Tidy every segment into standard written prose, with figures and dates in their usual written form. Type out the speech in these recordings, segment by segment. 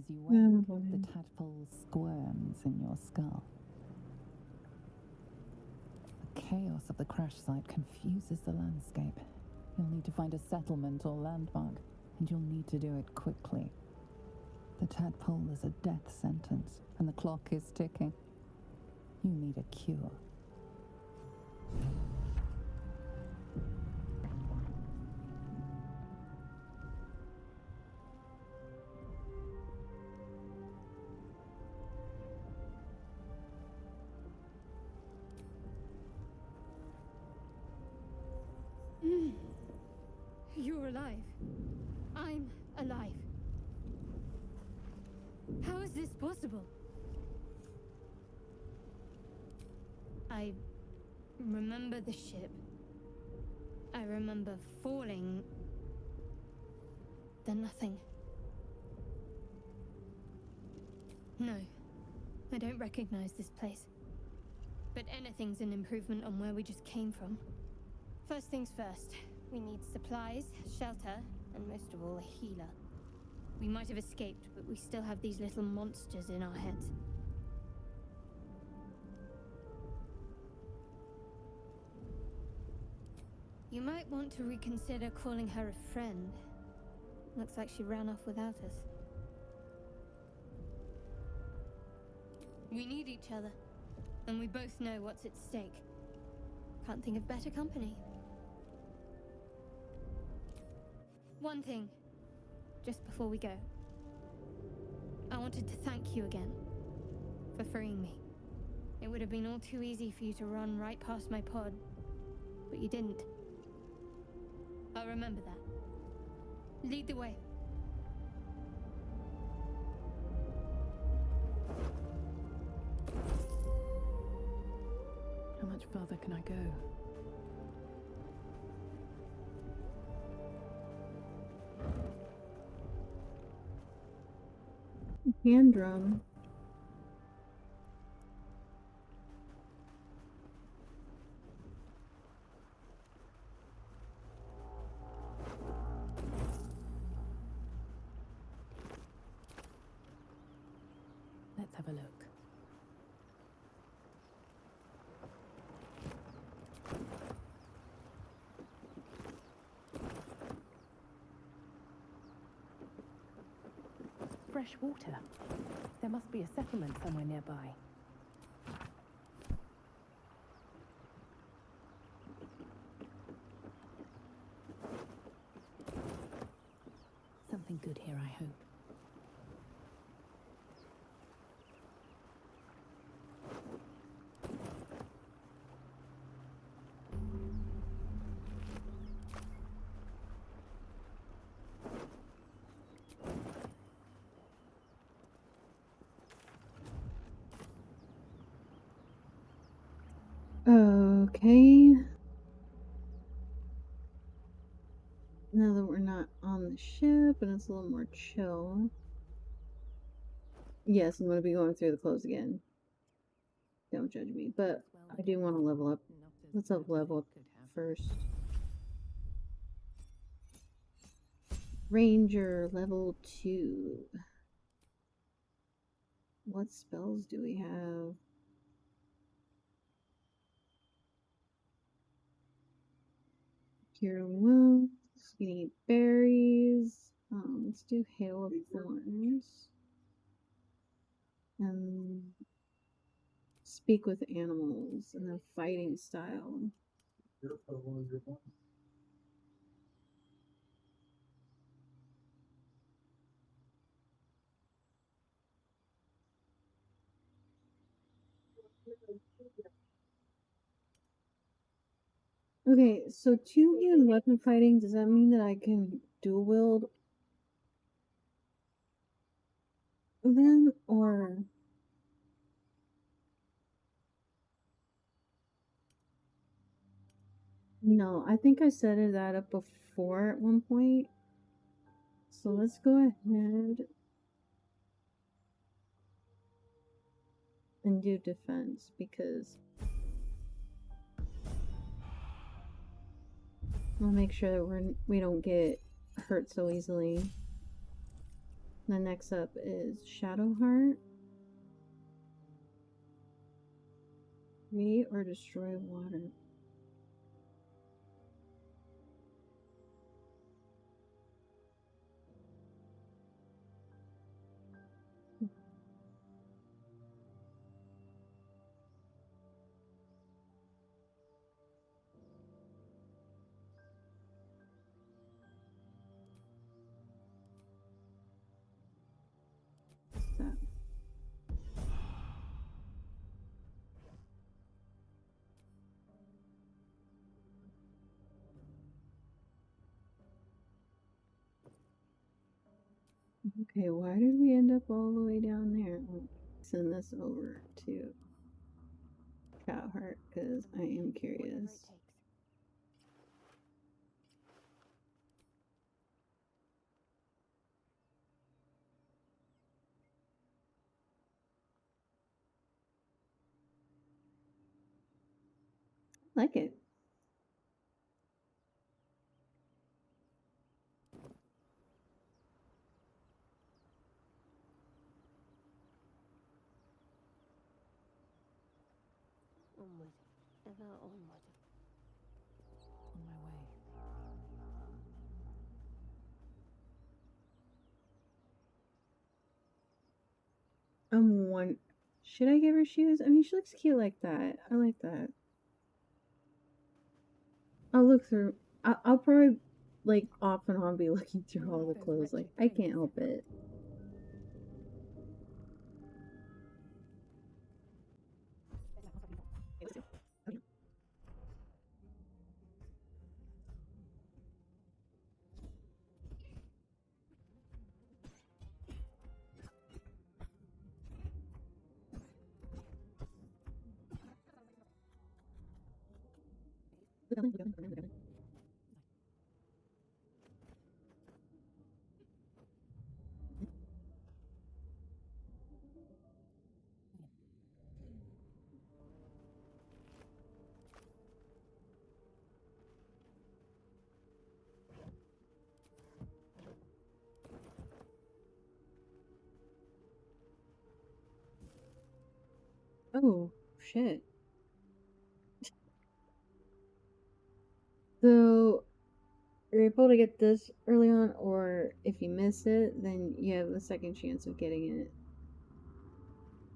As you wake, the tadpole squirms in your skull. The chaos of the crash site confuses the landscape. You'll need to find a settlement or landmark, and you'll need to do it quickly. The tadpole is a death sentence, and the clock is ticking. You need a cure. You're alive. I'm alive. How is this possible? I remember the ship. I remember falling. Then nothing. No, I don't recognize this place. But anything's an improvement on where we just came from. First things first, we need supplies, shelter, and most of all, a healer. We might have escaped, but we still have these little monsters in our heads. You might want to reconsider calling her a friend. Looks like she ran off without us. We need each other, and we both know what's at stake. Can't think of better company. One thing, just before we go. I wanted to thank you again for freeing me. It would have been all too easy for you to run right past my pod, but you didn't. I'll remember that. Lead the way. How much further can I go? Hand drum. Let's have a look. Fresh water. There must be a settlement somewhere nearby. Something good here, I hope. Okay. Now that we're not on the ship and it's a little more chill. Yes, I'm going to be going through the clothes again. Don't judge me, but I do want to level up. Let's level up first. Ranger level 2. What spells do we have? Cure wounds. We need berries. Let's do Hail of Thorns. And speak with animals and then fighting style. Okay, so 2-hand weapon fighting, does that mean that I can dual wield then, or... No, I think I set that up before at one point. So let's go ahead and do defense, because we'll make sure that we don't get hurt so easily. The next up is Shadowheart. Create or destroy water. What's that? Okay, why did we end up all the way down there? I'll send this over to Shadowheart because I am curious. I like it. Onward, ever onward. On my way. Should I give her shoes? I mean, she looks cute like that. I like that. I'll look through. I'll probably, like, off and on be looking through all the clothes. Like, I can't help it. Oh, shit. So, you're able to get this early on, or if you miss it, then you have a second chance of getting it.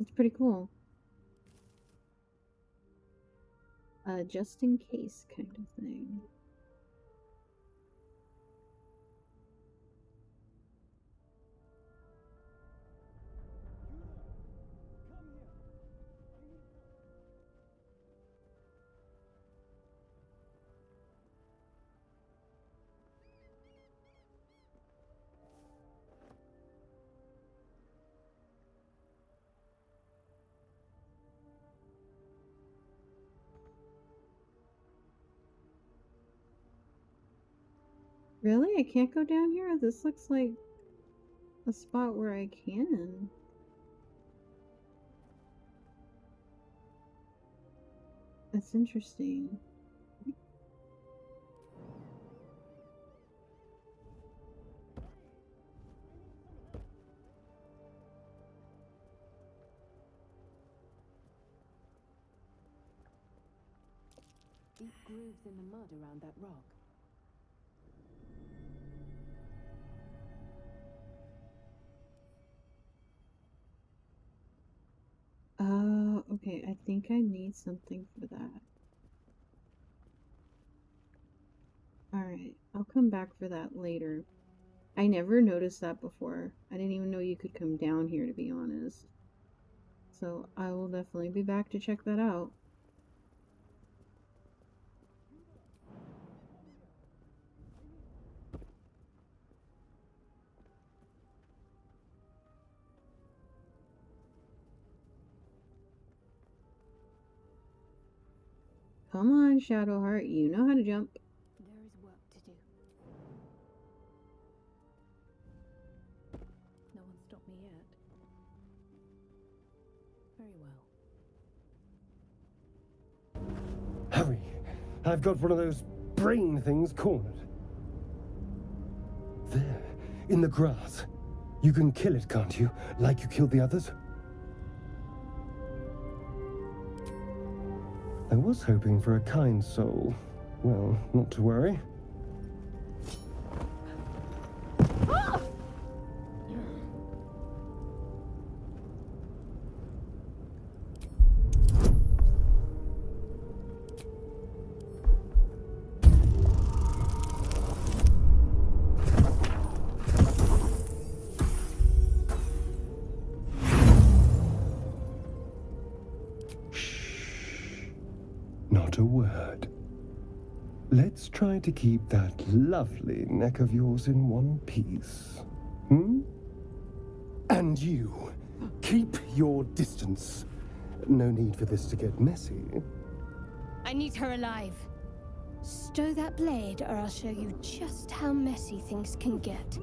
It's pretty cool. Just in case kind of thing. Really? I can't go down here? This looks like a spot where I can. That's interesting. Deep grooves in the mud around that rock. Okay, I think I need something for that. Alright, I'll come back for that later. I never noticed that before. I didn't even know you could come down here, to be honest. So I will definitely be back to check that out. Come on, Shadowheart, you know how to jump. There is work to do. No one stopped me yet. Very well. Hurry! I've got one of those brain things cornered. There, in the grass. You can kill it, can't you? Like you killed the others? I was hoping for a kind soul. Well, not to worry. Not a word. Let's try to keep that lovely neck of yours in one piece. Hmm? And you, keep your distance. No need for this to get messy. I need her alive. Stow that blade, or I'll show you just how messy things can get.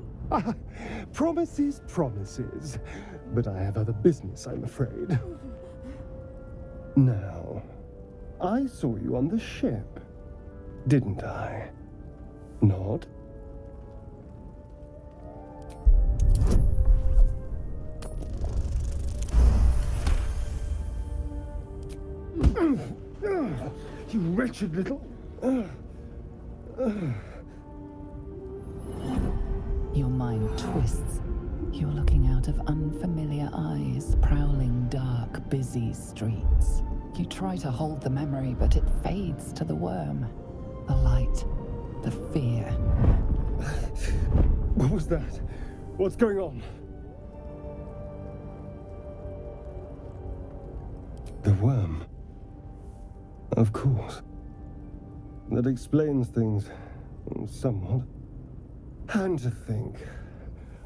Promises, promises. But I have other business, I'm afraid. Now, I saw you on the ship, didn't I? Nod? You wretched little... Your mind twists. You're looking out of unfamiliar eyes, prowling dark, busy streets. You try to hold the memory, but it fades to the worm. The light, the fear. What was that? What's going on? The worm. Of course. That explains things somewhat. And to think,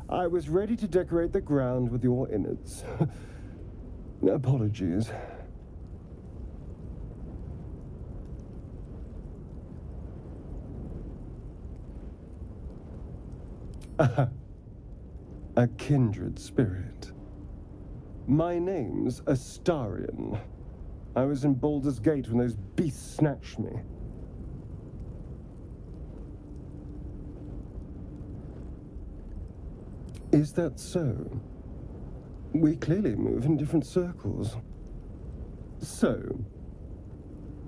I was ready to decorate the ground with your innards. Apologies. A kindred spirit. My name's Astarion. I was in Baldur's Gate when those beasts snatched me. Is that so? We clearly move in different circles. So,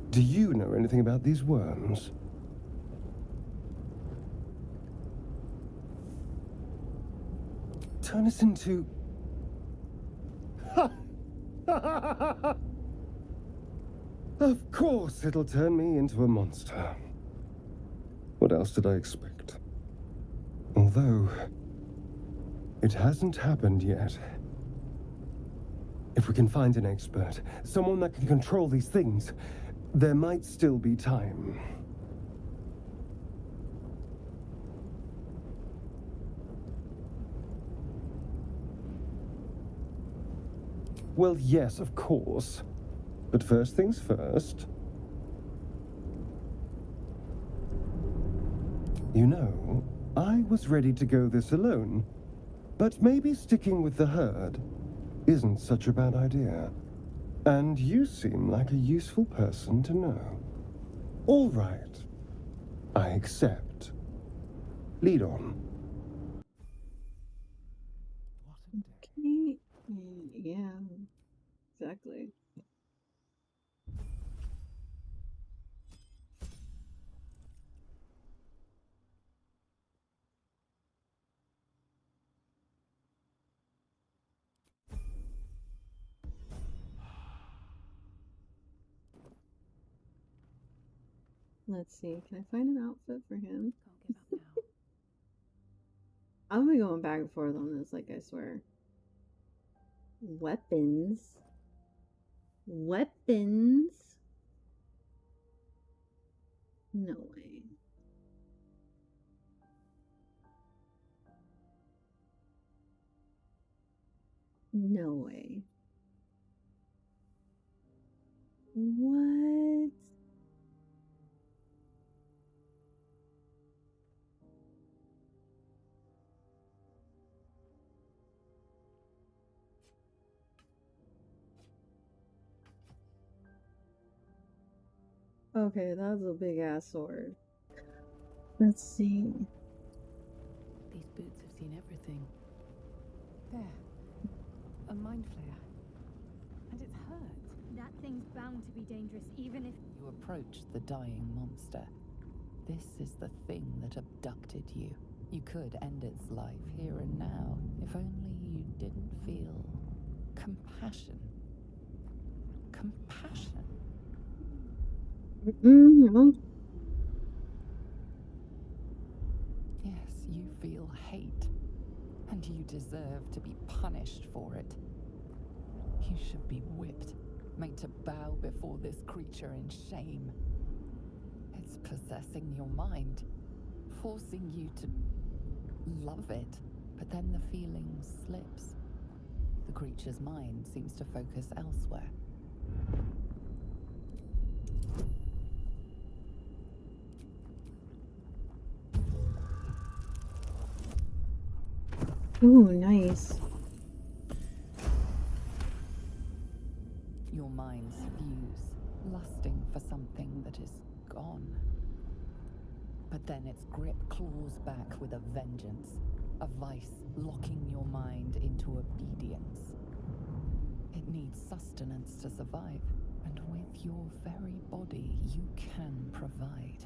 do you know anything about these worms? Turn us into... Of course it'll turn me into a monster. What else did I expect? Although, it hasn't happened yet. If we can find an expert, someone that can control these things, there might still be time. Well, yes, of course. But first things first. You know, I was ready to go this alone, but maybe sticking with the herd isn't such a bad idea. And you seem like a useful person to know. All right. I accept. Lead on. Okay. Yeah, exactly. Let's see, can I find an outfit for him? Can't give up now. I'm gonna be going back and forth on this, like I swear. Weapons. Weapons? No way. No way. What? Okay, that's a big ass sword. Let's see. These boots have seen everything. There. A mind flare. And it's hurt. That thing's bound to be dangerous, even if. You approach the dying monster. This is the thing that abducted you. You could end its life here and now, if only you didn't feel compassion. Compassion. Mm-hmm. Yes, you feel hate, and you deserve to be punished for it. You should be whipped, made to bow before this creature in shame. It's possessing your mind, forcing you to love it, but then the feeling slips. The creature's mind seems to focus elsewhere. Ooh, nice. Your minds fuse, lusting for something that is gone. But then its grip claws back with a vengeance, a vice locking your mind into obedience. It needs sustenance to survive, and with your very body you can provide.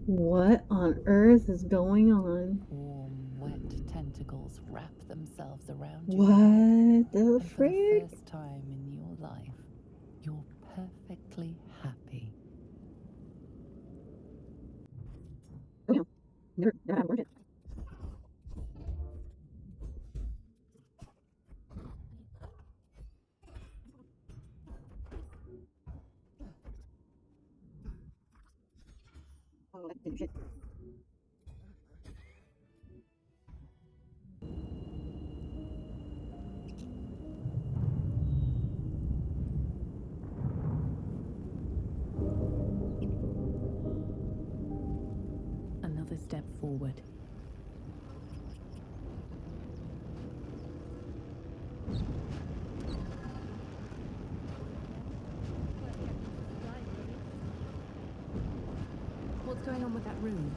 What on earth is going on? Warm, wet tentacles wrap themselves around you. What the And for the frick? first time in your life, you're perfectly happy. Never heard it. Oh, I didn't shit. Another step forward. What's going on with that room?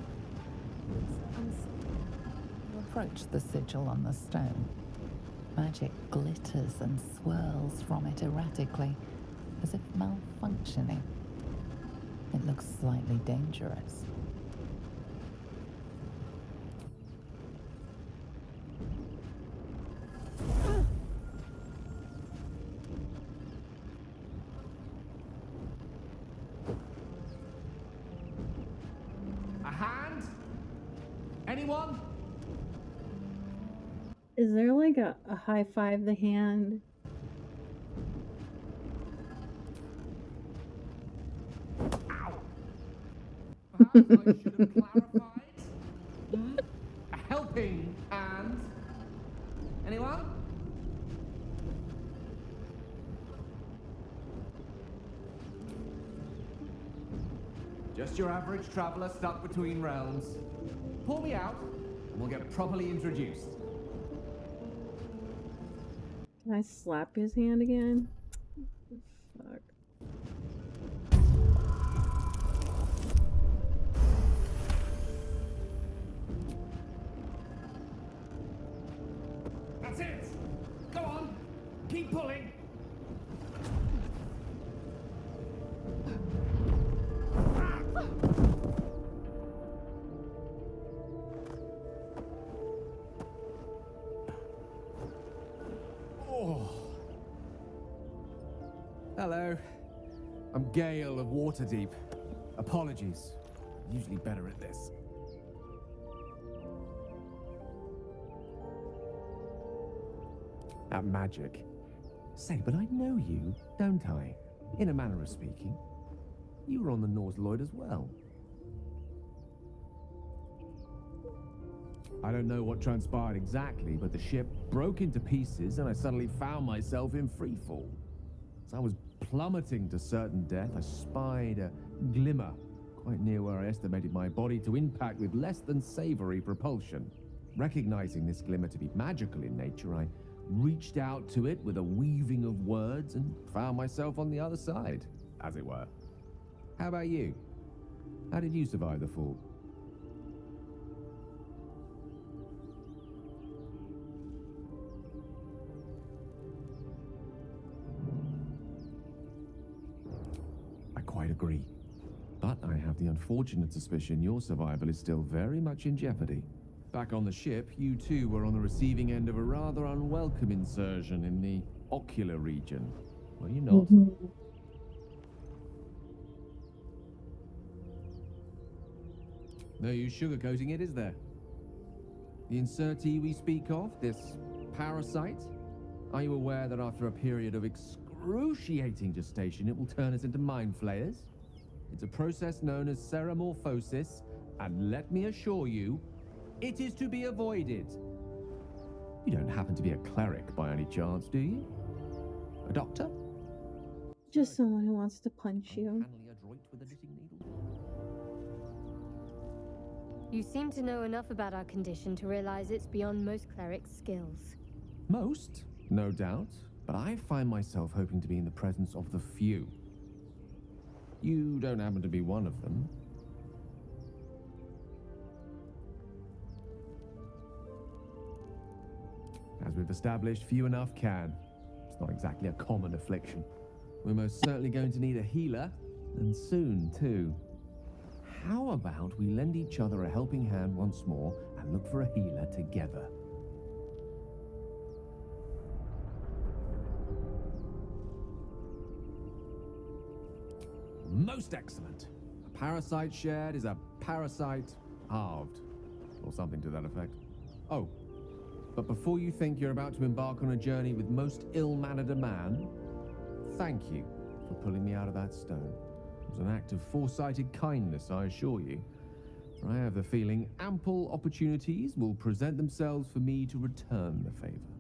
You approach the sigil on the stone. Magic glitters and swirls from it erratically, as if malfunctioning. It looks slightly dangerous. A hand? Anyone? Is there like a high five the hand? Perhaps I should have clarified. A helping hand? Anyone? Just your average traveler stuck between realms. Pull me out, and we'll get properly introduced. Can I slap his hand again? Fuck. That's it! Go on! Keep pulling! Oh. Hello. I'm Gale of Waterdeep. Apologies. Usually better at this. At magic. Say, but I know you, don't I? In a manner of speaking. You were on the Norse Lloyd as well. I don't know what transpired exactly, but the ship broke into pieces and I suddenly found myself in freefall. As I was plummeting to certain death, I spied a glimmer quite near where I estimated my body to impact with less than savory propulsion. Recognizing this glimmer to be magical in nature, I reached out to it with a weaving of words and found myself on the other side, as it were. How about you? How did you survive the fall? I quite agree. But I have the unfortunate suspicion your survival is still very much in jeopardy. Back on the ship, you too were on the receiving end of a rather unwelcome insertion in the ocular region. Were you not? No use sugarcoating it, is there? The insertee we speak of, this parasite, are you aware that after a period of excruciating gestation, it will turn us into mind flayers? It's a process known as ceramorphosis, and let me assure you, it is to be avoided. You don't happen to be a cleric by any chance, do you? A doctor? Just someone who wants to punch you. Uncannily adroit with a knitting needle? You seem to know enough about our condition to realize it's beyond most clerics' skills. Most, no doubt, but I find myself hoping to be in the presence of the few. You don't happen to be one of them. As we've established, few enough can. It's not exactly a common affliction. We're most certainly going to need a healer, and soon, too. How about we lend each other a helping hand once more and look for a healer together? Most excellent. A parasite shared is a parasite halved, or something to that effect. Oh, but before you think you're about to embark on a journey with most ill-mannered a man, thank you for pulling me out of that stone. It was an act of foresighted kindness, I assure you. For I have the feeling ample opportunities will present themselves for me to return the favor.